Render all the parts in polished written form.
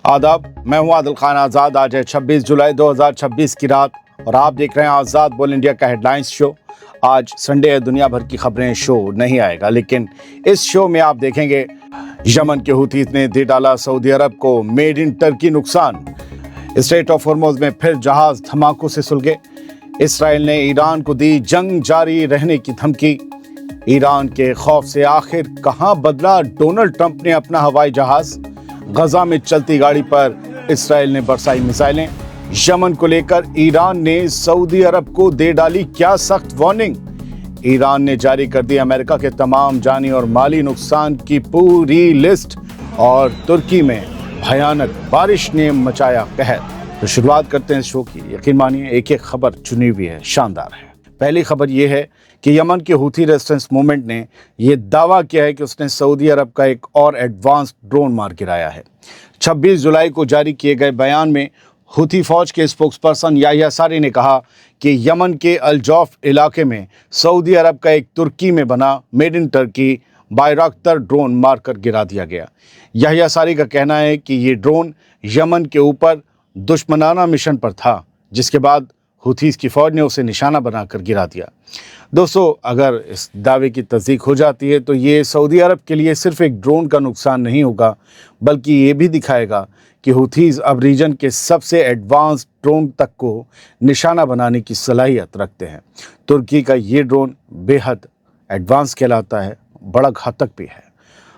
आदाब, मैं हूं आदिल खान आज़ाद। आज है 26 जुलाई 2026 की रात और आप देख रहे हैं आज़ाद बोल इंडिया का हेडलाइंस शो। आज संडे है, दुनिया भर की खबरें शो नहीं आएगा, लेकिन इस शो में आप देखेंगे यमन के हुतीस ने दे डाला सऊदी अरब को मेड इन टर्की नुकसान, स्ट्रेट ऑफ हॉर्मुज़ में फिर जहाज धमाकों से सुलगे, इसराइल ने ईरान को दी जंग जारी रहने की धमकी, ईरान के खौफ से आखिर कहां बदला डोनाल्ड ट्रंप ने अपना हवाई जहाज, गजा में चलती गाड़ी पर इसराइल ने बरसाई मिसाइलें, यमन को लेकर ईरान ने सऊदी अरब को दे डाली क्या सख्त वार्निंग, ईरान ने जारी कर दी अमेरिका के तमाम जानी और माली नुकसान की पूरी लिस्ट, और तुर्की में भयानक बारिश ने मचाया कहर। तो शुरुआत करते हैं शो की। यकीन मानिए एक एक खबर चुनी हुई है, शानदार है। पहली खबर यह है कि यमन के हुथी रेजिस्टेंस मूवमेंट ने यह दावा किया है कि उसने सऊदी अरब का एक और एडवांस ड्रोन मार गिराया है। 26 जुलाई को जारी किए गए बयान में हुथी फौज के स्पोक्सपर्सन याह्या सारी ने कहा कि यमन के अल-जौफ इलाके में सऊदी अरब का एक तुर्की में बना मेड इन टर्की बायराक्तर ड्रोन मारकर गिरा दिया गया। याह्या सारी का कहना है कि ये ड्रोन यमन के ऊपर दुश्मनाना मिशन पर था, जिसके बाद हुथीस की फ़ौज ने उसे निशाना बनाकर गिरा दिया। दोस्तों, अगर इस दावे की तस्दीक हो जाती है तो ये सऊदी अरब के लिए सिर्फ एक ड्रोन का नुकसान नहीं होगा, बल्कि ये भी दिखाएगा कि हुथीस अब रीजन के सबसे एडवांस ड्रोन तक को निशाना बनाने की सलाहियत रखते हैं। तुर्की का ये ड्रोन बेहद एडवांस कहलाता है, बड़ा घातक भी है।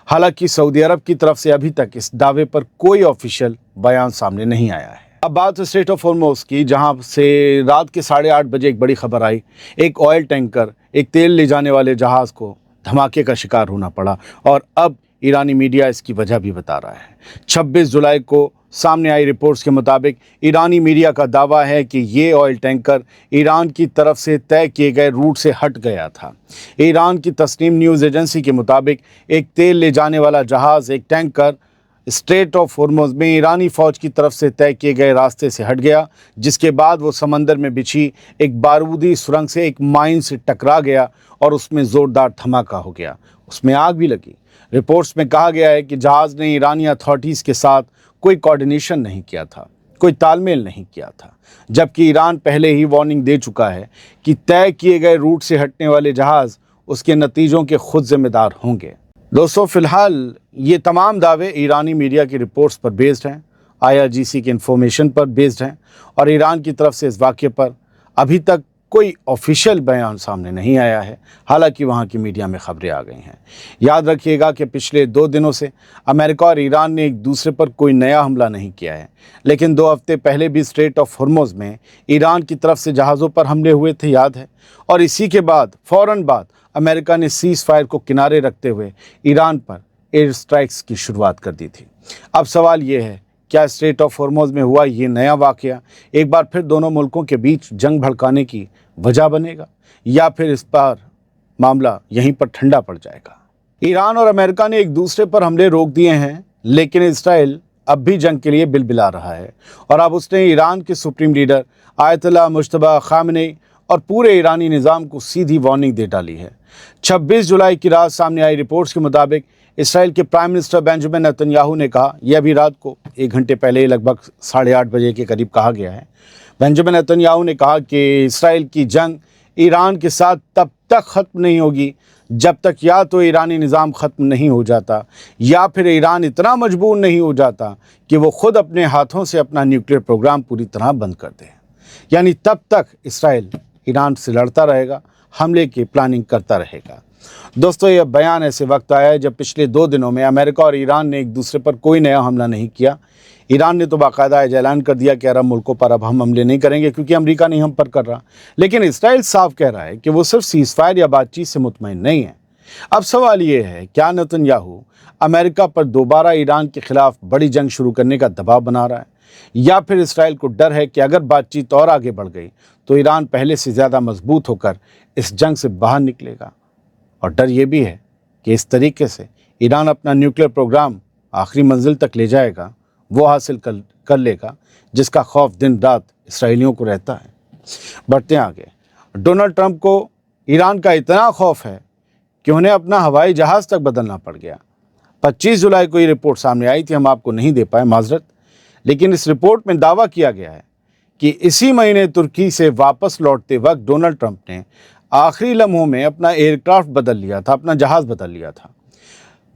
हालांकि सऊदी अरब की तरफ से अभी तक इस दावे पर कोई ऑफिशियल बयान सामने नहीं आया है। अब बात स्ट्रेट ऑफ हॉर्मुज़ की, जहां से रात के 8:30 बजे एक बड़ी खबर आई। एक ऑयल टैंकर, एक तेल ले जाने वाले जहाज़ को धमाके का शिकार होना पड़ा, और अब ईरानी मीडिया इसकी वजह भी बता रहा है। 26 जुलाई को सामने आई रिपोर्ट्स के मुताबिक ईरानी मीडिया का दावा है कि ये ऑयल टैंकर ईरान की तरफ से तय किए गए रूट से हट गया था। ईरान की तस्नीम न्यूज़ एजेंसी के मुताबिक एक तेल ले जाने वाला जहाज़, एक टैंकर, स्ट्रेट ऑफ हॉर्मुज़ में ईरानी फ़ौज की तरफ से तय किए गए रास्ते से हट गया, जिसके बाद वो समंदर में बिछी एक बारूदी सुरंग से, एक माइन से टकरा गया और उसमें ज़ोरदार धमाका हो गया। उसमें आग भी लगी। रिपोर्ट्स में कहा गया है कि जहाज़ ने ईरानी अथॉरिटीज़ के साथ कोई कोऑर्डिनेशन नहीं किया था, कोई तालमेल नहीं किया था, जबकि ईरान पहले ही वार्निंग दे चुका है कि तय किए गए रूट से हटने वाले जहाज़ उसके नतीजों के खुद जिम्मेदार होंगे। दोस्तों, फ़िलहाल ये तमाम दावे ईरानी मीडिया की रिपोर्ट्स पर बेस्ड हैं, IRGC की इन्फॉर्मेशन पर बेस्ड हैं, और ईरान की तरफ से इस वाक़े पर अभी तक कोई ऑफिशियल बयान सामने नहीं आया है। हालांकि वहाँ की मीडिया में खबरें आ गई हैं। याद रखिएगा कि पिछले 2 दिनों से अमेरिका और ईरान ने एक दूसरे पर कोई नया हमला नहीं किया है, लेकिन 2 हफ्ते पहले भी स्ट्रेट ऑफ हॉर्मुज़ में ईरान की तरफ से जहाज़ों पर हमले हुए थे, याद है। और इसी के बाद फ़ौरन बाद अमेरिका ने सीज़ फायर को किनारे रखते हुए ईरान पर एयर स्ट्राइक्स की शुरुआत कर दी थी। अब सवाल ये है, क्या स्ट्रेट ऑफ हॉर्मुज़ में हुआ ये नया वाक़या एक बार फिर दोनों मुल्कों के बीच जंग भड़काने की वजह बनेगा, या फिर इस बार मामला यहीं पर ठंडा पड़ जाएगा? ईरान और अमेरिका ने एक दूसरे पर हमले रोक दिए हैं, लेकिन इसराइल अब भी जंग के लिए बिलबिला रहा है, और अब उसने ईरान के supreme leader Ayatollah Mojtaba Khamenei और पूरे ईरानी निज़ाम को सीधी वार्निंग दे डाली है। 26 जुलाई की रात सामने आई रिपोर्ट्स के मुताबिक इसराइल के प्राइम मिनिस्टर बेंजामिन नेतन्याहू ने कहा, यह अभी रात को 1 घंटे पहले लगभग 8:30 बजे के करीब कहा गया है। बेंजामिन नेतन्याहू ने कहा कि इसराइल की जंग ईरान के साथ तब तक ख़त्म नहीं होगी जब तक या तो ईरानी निज़ाम ख़त्म नहीं हो जाता, या फिर ईरान इतना मजबूर नहीं हो जाता कि वो ख़ुद अपने हाथों से अपना न्यूक्लियर प्रोग्राम पूरी तरह बंद कर दे। यानी तब तक इसराइल ईरान से लड़ता रहेगा, हमले की प्लानिंग करता रहेगा। दोस्तों, यह बयान ऐसे वक्त आया है जब पिछले 2 दिनों में अमेरिका और ईरान ने एक दूसरे पर कोई नया हमला नहीं किया। ईरान ने तो बाकायदा ऐलान कर दिया कि अरब मुल्कों पर अब हम हमले नहीं करेंगे क्योंकि अमेरिका नहीं हम पर कर रहा, लेकिन इसराइल साफ कह रहा है कि वो सिर्फ सीज़ फायर या बातचीत से मुतमईन नहीं है। अब सवाल ये है, क्या नेतन्याहू अमेरिका पर दोबारा ईरान के खिलाफ बड़ी जंग शुरू करने का दबाव बना रहा है, या फिर इसराइल को डर है कि अगर बातचीत और आगे बढ़ गई तो ईरान पहले से ज़्यादा मजबूत होकर इस जंग से बाहर निकलेगा? और डर ये भी है कि इस तरीके से ईरान अपना न्यूक्लियर प्रोग्राम आखिरी मंजिल तक ले जाएगा, वो हासिल कर लेगा जिसका खौफ दिन रात इसराइलियों को रहता है। बढ़ते हैं आगे। डोनाल्ड ट्रंप को ईरान का इतना खौफ है कि उन्हें अपना हवाई जहाज़ तक बदलना पड़ गया। 25 जुलाई को ये रिपोर्ट सामने आई थी, हम आपको नहीं दे पाए, माजरत। लेकिन इस रिपोर्ट में दावा किया गया है कि इसी महीने तुर्की से वापस लौटते वक्त डोनाल्ड ट्रंप ने आखिरी लम्हों में अपना एयरक्राफ्ट बदल लिया था, अपना जहाज़ बदल लिया था।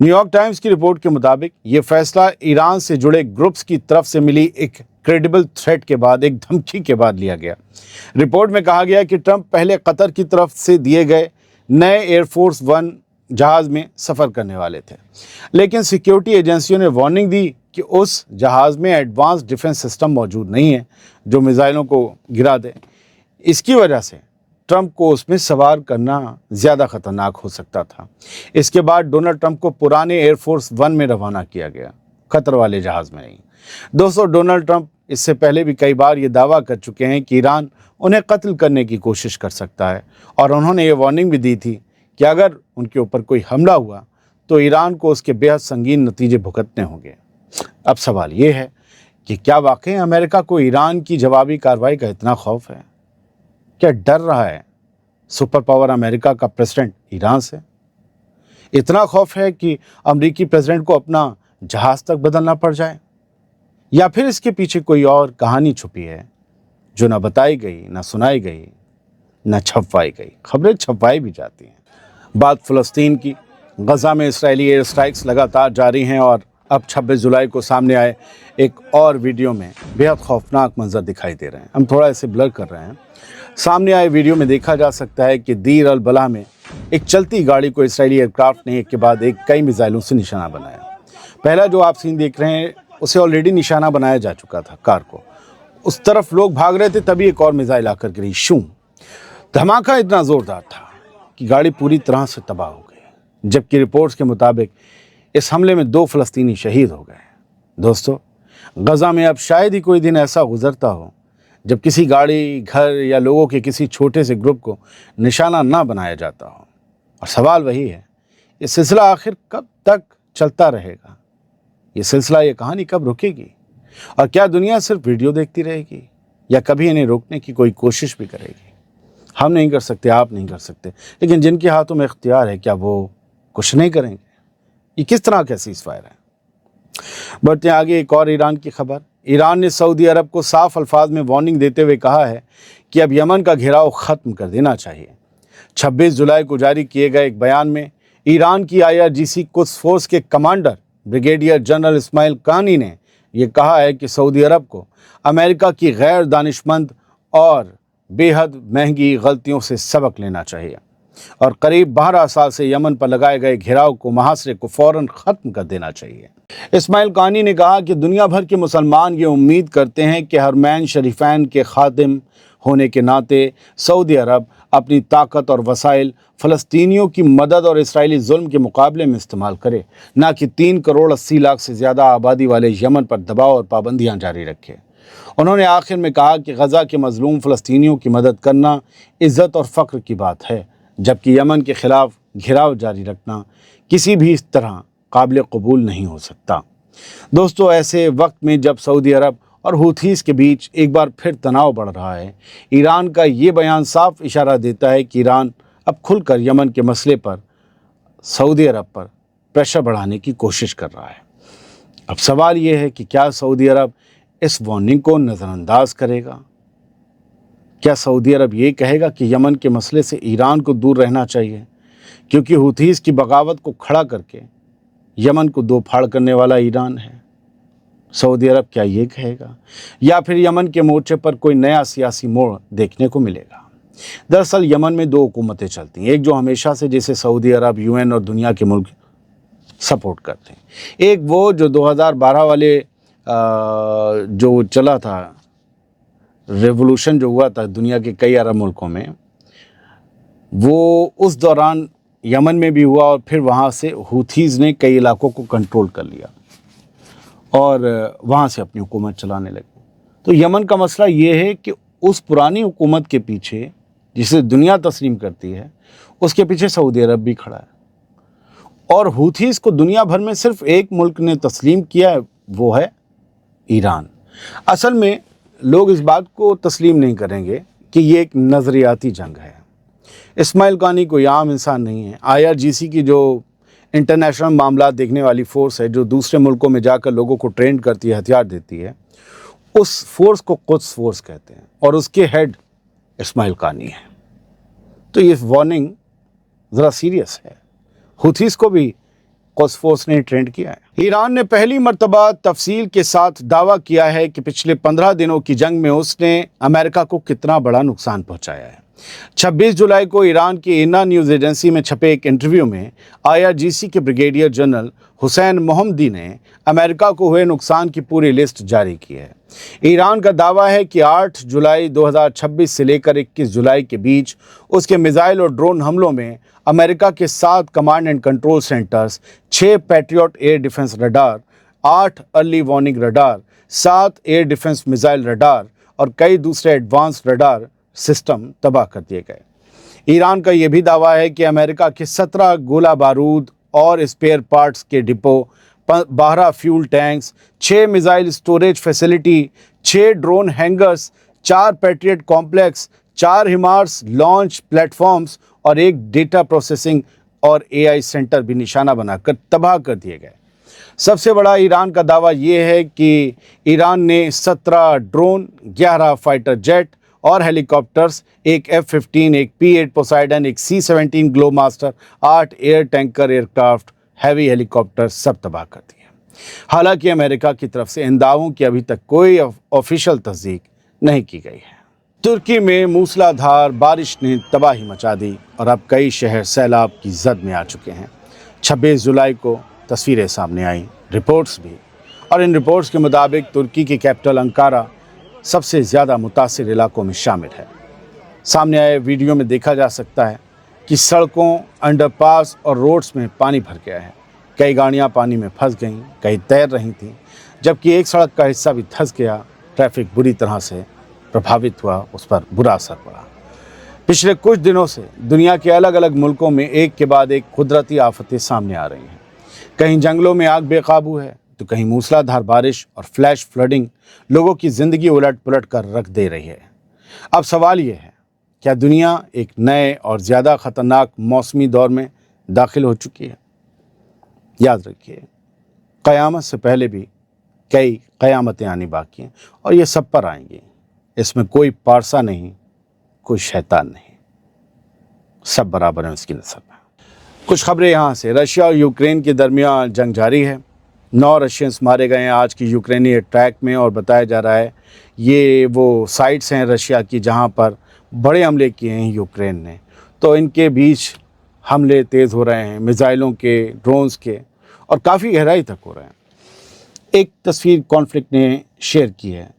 न्यूयॉर्क टाइम्स की रिपोर्ट के मुताबिक ये फैसला ईरान से जुड़े ग्रुप्स की तरफ से मिली एक क्रेडिबल थ्रेट के बाद, एक धमकी के बाद लिया गया। रिपोर्ट में कहा गया कि ट्रंप पहले कतर की तरफ से दिए गए नए एयरफोर्स वन जहाज़ में सफ़र करने वाले थे, लेकिन सिक्योरिटी एजेंसियों ने वार्निंग दी कि उस जहाज़ में एडवांस डिफेंस सिस्टम मौजूद नहीं है जो मिसाइलों को गिरा दे। इसकी वजह से ट्रंप को उसमें सवार करना ज़्यादा ख़तरनाक हो सकता था। इसके बाद डोनाल्ड ट्रंप को पुराने एयरफोर्स वन में रवाना किया गया, कतर वाले जहाज़ में नहीं। दोस्तों, डोनाल्ड ट्रंप इससे पहले भी कई बार ये दावा कर चुके हैं कि ईरान उन्हें कत्ल करने की कोशिश कर सकता है, और उन्होंने ये वार्निंग भी दी थी कि अगर उनके ऊपर कोई हमला हुआ तो ईरान को उसके बेहद संगीन नतीजे भुगतने होंगे। अब सवाल ये है कि क्या वाकई अमेरिका को ईरान की जवाबी कार्रवाई का इतना खौफ है? क्या डर रहा है सुपर पावर अमेरिका का प्रेसिडेंट ईरान से? इतना खौफ है कि अमेरिकी प्रेसिडेंट को अपना जहाज़ तक बदलना पड़ जाए? या फिर इसके पीछे कोई और कहानी छुपी है जो ना बताई गई, ना सुनाई गई, ना छपवाई गई? खबरें छपवाई भी जाती हैं। बात फ़लस्तीन की। गज़ा में इस्राएली एयर स्ट्राइक्स लगातार जारी हैं और अब 26 जुलाई को सामने आए एक और वीडियो में बेहद खौफनाक मंजर दिखाई दे रहे हैं। हम थोड़ा इसे ब्लर कर रहे हैं। सामने आए वीडियो में देखा जा सकता है कि दीर अल बलाह में एक चलती गाड़ी को इस्राएली एयरक्राफ्ट ने एक के बाद एक कई मिसाइलों से निशाना बनाया। पहला जो आप सीन देख रहे हैं उसे ऑलरेडी निशाना बनाया जा चुका था, कार को। उस तरफ लोग भाग रहे थे, तभी एक और मिसाइल आकर गिरी। शूं, धमाका इतना ज़ोरदार था कि गाड़ी पूरी तरह से तबाह हो गई, जबकि रिपोर्ट्स के मुताबिक इस हमले में 2 फ़लस्तीनी शहीद हो गए। दोस्तों, गज़ा में अब शायद ही कोई दिन ऐसा गुजरता हो जब किसी गाड़ी, घर या लोगों के किसी छोटे से ग्रुप को निशाना ना बनाया जाता हो। और सवाल वही है, ये सिलसिला आखिर कब तक चलता रहेगा? ये सिलसिला, ये कहानी कब रुकेगी? और क्या दुनिया सिर्फ वीडियो देखती रहेगी या कभी इन्हें रोकने की कोई कोशिश भी करेगी? हम नहीं कर सकते, आप नहीं कर सकते, लेकिन जिनके हाथों में इख्तियार है, क्या वो कुछ नहीं करेंगे? ये किस तरह का सीज़फायर है? बढ़ते आगे एक और ईरान की खबर। ईरान ने सऊदी अरब को साफ अल्फाज में वार्निंग देते हुए कहा है कि अब यमन का घेराव ख़त्म कर देना चाहिए। 26 जुलाई को जारी किए गए एक बयान में ईरान की IRGC कुद्स फोर्स के कमांडर ब्रिगेडियर जनरल इस्माइल कानी ने यह कहा है कि सऊदी अरब को अमेरिका की गैर दानिशमंद और बेहद महंगी गलतियों से सबक लेना चाहिए और करीब 12 साल से यमन पर लगाए गए घेराव को, मुहासरे को फ़ौरन ख़त्म कर देना चाहिए। इस्माइल कानी ने कहा कि दुनिया भर के मुसलमान ये उम्मीद करते हैं कि हरमैन शरीफैन के खादिम होने के नाते सऊदी अरब अपनी ताकत और वसाइल फ़लस्तीनियों की मदद और इसराइली जुल्म के मुकाबले में इस्तेमाल करे, ना कि 3 करोड़ 80 लाख से ज़्यादा आबादी वाले यमन पर दबाव और पाबंदियाँ जारी रखे। उन्होंने आखिर में कहा कि गज़ा के मज़लूम फ़लस्तीनियों की मदद करना इज़्ज़त और फ़ख्र की बात है, जबकि यमन के ख़िलाफ़ घेराव जारी रखना किसी भी इस तरह काबिल कबूल नहीं हो सकता। दोस्तों, ऐसे वक्त में जब सऊदी अरब और हूथीज़ के बीच एक बार फिर तनाव बढ़ रहा है, ईरान का ये बयान साफ इशारा देता है कि ईरान अब खुलकर यमन के मसले पर सऊदी अरब पर प्रेशर बढ़ाने की कोशिश कर रहा है। अब सवाल ये है कि क्या सऊदी अरब इस वार्निंग को नज़रअंदाज करेगा? क्या सऊदी अरब ये कहेगा कि यमन के मसले से ईरान को दूर रहना चाहिए क्योंकि हूथीज़ की बगावत को खड़ा करके यमन को दो फाड़ करने वाला ईरान है? सऊदी अरब क्या ये कहेगा, या फिर यमन के मोर्चे पर कोई नया सियासी मोड़ देखने को मिलेगा? दरअसल यमन में 2 हुकूमतें चलती हैं, एक जो हमेशा से, जिसे सऊदी अरब, UN और दुनिया के मुल्क सपोर्ट करते हैं, एक वो जो 2012 वाले जो चला था, रेवोल्यूशन जो हुआ था दुनिया के कई अरब मुल्कों में, वो उस दौरान यमन में भी हुआ और फिर वहाँ से हूथीज़ ने कई इलाकों को कंट्रोल कर लिया और वहाँ से अपनी हुकूमत चलाने लगे। तो यमन का मसला ये है कि उस पुरानी हुकूमत के पीछे, जिसे दुनिया तस्लीम करती है, उसके पीछे सऊदी अरब भी खड़ा है। और हूथीज़ को दुनिया भर में सिर्फ एक मुल्क ने तस्लीम किया है, वो है ईरान। असल में लोग इस बात को तस्लीम नहीं करेंगे कि ये एक नज़रियाती जंग है। इस्माइल कानी कोई आम इंसान नहीं है। IRGC की जो इंटरनेशनल मामला देखने वाली फोर्स है जो दूसरे मुल्कों में जाकर लोगों को ट्रेन करती है, हथियार देती है, उस फोर्स को कुद्स फोर्स कहते हैं और उसके हेड इस्माइल कानी है। तो ये वार्निंग ज़रा सीरियस है। हुथीस को भी कुद्स फोर्स ने ट्रेंड किया है। ईरान ने पहली मर्तबा तफसील के साथ दावा किया है कि पिछले 15 दिनों की जंग में उसने अमेरिका को कितना बड़ा नुकसान पहुंचाया है। 26 जुलाई को ईरान की इना न्यूज़ एजेंसी में छपे एक इंटरव्यू में IRGC के ब्रिगेडियर जनरल हुसैन मोहम्मदी ने अमेरिका को हुए नुकसान की पूरी लिस्ट जारी की है। ईरान का दावा है कि 8 जुलाई 2026 से लेकर 21 जुलाई के बीच उसके मिसाइल और ड्रोन हमलों में अमेरिका के 7 command and control centres, 6 patriot air defence radar, 8 early warning radar, 7 air defence missile radar और कई दूसरे एडवांस रडार सिस्टम तबाह कर दिए गए। ईरान का यह भी दावा है कि अमेरिका के 17 गोला बारूद और स्पेयर पार्ट्स के depot, 12 fuel tanks, 6 missile storage facility, 6 drone hangers, 4 patriot complex, 4 HIMARS launch platforms और एक डेटा प्रोसेसिंग और AI सेंटर भी निशाना बनाकर तबाह कर दिए गए। सबसे बड़ा ईरान का दावा ये है कि ईरान ने 17 ड्रोन, 11 फाइटर जेट और हेलीकॉप्टर्स, एक F-15, एक P-8 पोसाइडन, एक C-17 Globemaster, 8 air tanker aircraft, heavy helicopter सब तबाह कर दिए। हालांकि अमेरिका की तरफ से इन दावों की अभी तक कोई ऑफिशियल तस्दीक नहीं की गई है। तुर्की में मूसलाधार बारिश ने तबाही मचा दी और अब कई शहर सैलाब की जद में आ चुके हैं। 26 जुलाई को तस्वीरें सामने आईं, रिपोर्ट्स भी, और इन रिपोर्ट्स के मुताबिक तुर्की की कैपिटल अंकारा सबसे ज़्यादा मुतासिर इलाकों में शामिल है। सामने आए वीडियो में देखा जा सकता है कि सड़कों, अंडरपास और रोड्स में पानी भर गया है। कई गाड़ियां पानी में फंस गईं, कई तैर रही थीं, जबकि एक सड़क का हिस्सा भी धंस गया। ट्रैफिक बुरी तरह से प्रभावित हुआ, उस पर बुरा असर पड़ा। पिछले कुछ दिनों से दुनिया के अलग अलग मुल्कों में एक के बाद एक कुदरती आफतें सामने आ रही हैं। कहीं जंगलों में आग बेकाबू है, तो कहीं मूसलाधार बारिश और फ्लैश फ्लडिंग लोगों की ज़िंदगी उलट पुलट कर रख दे रही है। अब सवाल ये है, क्या दुनिया एक नए और ज़्यादा ख़तरनाक मौसमी दौर में दाखिल हो चुकी है? याद रखिए, क़यामत से पहले भी कई क़यामतें आनी बाकी हैं और ये सब पर आएंगी। इसमें कोई पारसा नहीं, कोई शैतान नहीं, सब बराबर हैं उसकी नस्ल में। कुछ खबरें यहाँ से। रशिया और यूक्रेन के दरमियान जंग जारी है। 9 रशियंस मारे गए हैं आज की यूक्रेनी अटैक में और बताया जा रहा है ये वो साइट्स हैं रशिया की जहाँ पर बड़े हमले किए हैं यूक्रेन ने। तो इनके बीच हमले तेज़ हो रहे हैं, मिसाइलों के, ड्रोन्स के, और काफ़ी गहराई तक हो रहे हैं। एक तस्वीर कॉन्फ्लिक्ट ने शेयर की है।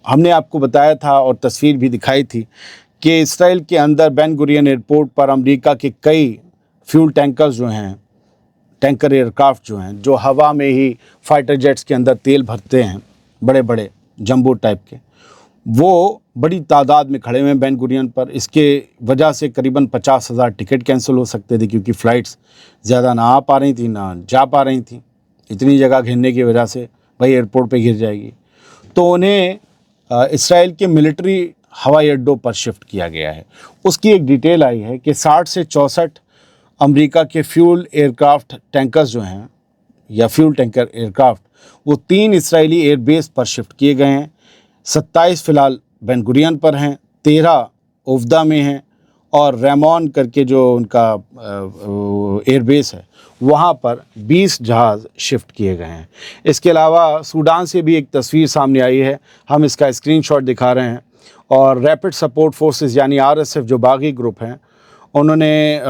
हमने आपको बताया था और तस्वीर भी दिखाई थी कि इसराइल के अंदर बेन गुरियन एयरपोर्ट पर अमेरिका के कई फ्यूल टैंकर्स जो हैं, टैंकर एयरक्राफ्ट जो हैं, जो हवा में ही फाइटर जेट्स के अंदर तेल भरते हैं, बड़े बड़े जंबो टाइप के, वो बड़ी तादाद में खड़े हुए हैं बेन गुरियन पर। इसके वजह से करीबन 50,000 टिकट कैंसिल हो सकते थे क्योंकि फ़्लाइट्स ज़्यादा ना आ पा रही थी, ना जा पा रही थी। इतनी जगह घेरने की वजह से भाई एयरपोर्ट पे गिर जाएगी। तो उन्हें इसराइल के मिलिट्री हवाई अड्डों पर शिफ्ट किया गया है। उसकी एक डिटेल आई है कि 60 से 64 अमेरिका के फ्यूल एयरक्राफ्ट टैंकर्स जो हैं, या फ्यूल टैंकर एयरक्राफ्ट, वो 3 इसराइली एयरबेस पर शिफ्ट किए गए हैं। 27 फ़िलहाल बेन गुरियन पर हैं, 13 उफ्दा में हैं और रेमॉन करके जो उनका एयरबेस है वहाँ पर 20 जहाज़ शिफ्ट किए गए हैं। इसके अलावा सूडान से भी एक तस्वीर सामने आई है, हम इसका स्क्रीनशॉट दिखा रहे हैं। और रैपिड सपोर्ट फोर्सेस यानी RSF जो बागी ग्रुप हैं, उन्होंने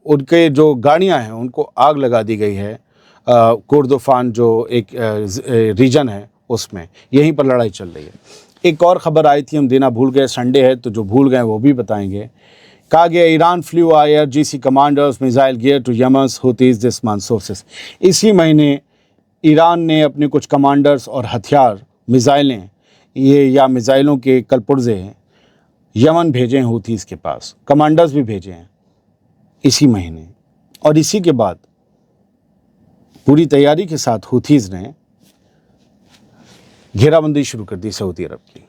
उनके जो गाड़ियाँ हैं उनको आग लगा दी गई है। कोर्दोफान जो एक रीजन है उसमें, यहीं पर लड़ाई चल रही है। एक और ख़बर आई थी, हम देना भूल गए, संडे है तो जो भूल गए वो भी बताएंगे। कहा गया Iran flew IRGC commanders missile gear to Yemen's Houthis this month sources. इसी महीने ईरान ने अपने कुछ कमांडर्स और हथियार, मिसाइलें, ये या मिसाइलों के कलपुर्जे हैं, यमन भेजे हैं हुतीज़ के पास। कमांडर्स भी भेजे हैं इसी महीने। और इसी के बाद पूरी तैयारी के साथ हुतीज़ ने घेराबंदी शुरू कर दी सऊदी अरब की।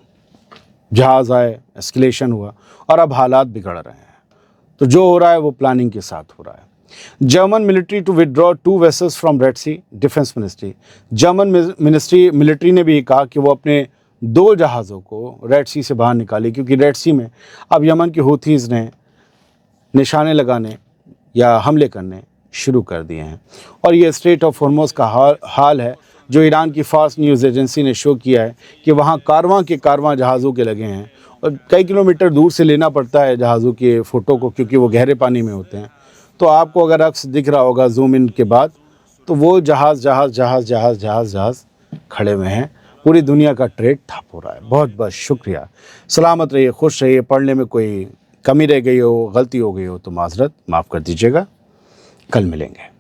जहाज़ आए, एस्केलेशन हुआ और अब हालात बिगड़ रहे हैं। तो जो हो रहा है वो प्लानिंग के साथ हो रहा है। German military to withdraw 2 vessels from Red Sea, defence ministry. German military ने भी कहा कि वो अपने 2 जहाज़ों को रेड सी से बाहर निकाले, क्योंकि रेड सी में अब यमन के हूथीज़ ने निशाने लगाने या हमले करने शुरू कर दिए हैं। और ये स्ट्रेट ऑफ हॉर्मुज़ का हाल है जो ईरान की फास्ट न्यूज़ एजेंसी ने शो किया है कि वहाँ कारवां जहाज़ों के लगे हैं, और कई किलोमीटर दूर से लेना पड़ता है जहाज़ों के फ़ोटो को, क्योंकि वो गहरे पानी में होते हैं। तो आपको अगर अक्स दिख रहा होगा जूम इन के बाद, तो वो जहाज़ खड़े हुए हैं। पूरी दुनिया का ट्रेड ठप हो रहा है। बहुत बहुत शुक्रिया। सलामत रहिए, खुश रहिए। पढ़ने में कोई कमी रह गई हो, गलती हो गई हो तो माफ़ कर दीजिएगा। कल मिलेंगे।